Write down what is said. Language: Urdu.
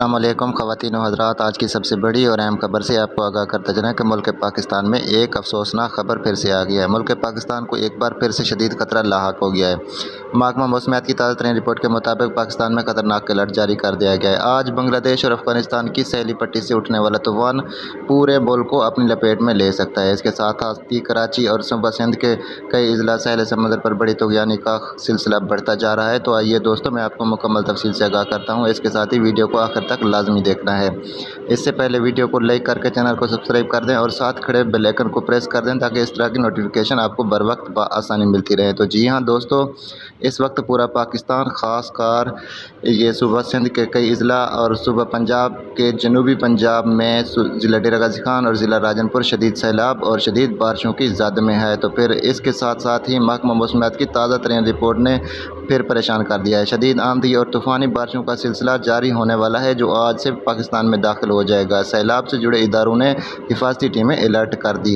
السلام علیکم خواتین و حضرات، آج کی سب سے بڑی اور اہم خبر سے آپ کو آگاہ کرتے چلیں کہ ملک پاکستان میں ایک افسوسناک خبر پھر سے آ گیا ہے۔ ملک پاکستان کو ایک بار پھر سے شدید خطرہ لاحق ہو گیا ہے۔ محکمہ موسمیات کی تازہ ترین رپورٹ کے مطابق پاکستان میں خطرناک الرٹ جاری کر دیا گیا ہے۔ آج بنگلہ دیش اور افغانستان کی ساحلی پٹی سے اٹھنے والا طوفان پورے ملک کو اپنی لپیٹ میں لے سکتا ہے۔ اس کے ساتھ ساتھ ہی کراچی اور صوبہ سندھ کے کئی اضلاع ساحل سمندر پر بڑی طغیانی کا سلسلہ بڑھتا جا رہا ہے۔ تو آئیے دوستو، میں آپ کو مکمل تفصیل سے آگاہ کرتا ہوں۔ اس کے ساتھ ہی ویڈیو کو آخر تک لازمی دیکھنا ہے۔ اس سے پہلے ویڈیو کو لائک کر کے چینل کو سبسکرائب کر دیں اور ساتھ کھڑے بیل آئیکن کو پریس کر دیں تاکہ اس طرح کی نوٹیفیکیشن آپ کو بر وقت بآسانی ملتی رہے۔ تو جی ہاں دوستو، اس وقت پورا پاکستان، خاص کر یہ صوبہ سندھ کے کئی اضلاع اور صوبہ پنجاب کے جنوبی پنجاب میں ضلع ڈیرہ غازی خان اور ضلع راجن پور شدید سیلاب اور شدید بارشوں کی زد میں ہے۔ تو پھر اس کے ساتھ ساتھ ہی محکمہ موسمیات کی تازہ ترین رپورٹ نے پھر پریشان کر دیا ہے۔ شدید آندھی اور طوفانی بارشوں کا سلسلہ جاری ہونے والا ہے جو آج سے پاکستان میں داخل ہو جائے گا۔ سیلاب سے جڑے اداروں نے حفاظتی ٹیمیں الرٹ کر دی ہیں۔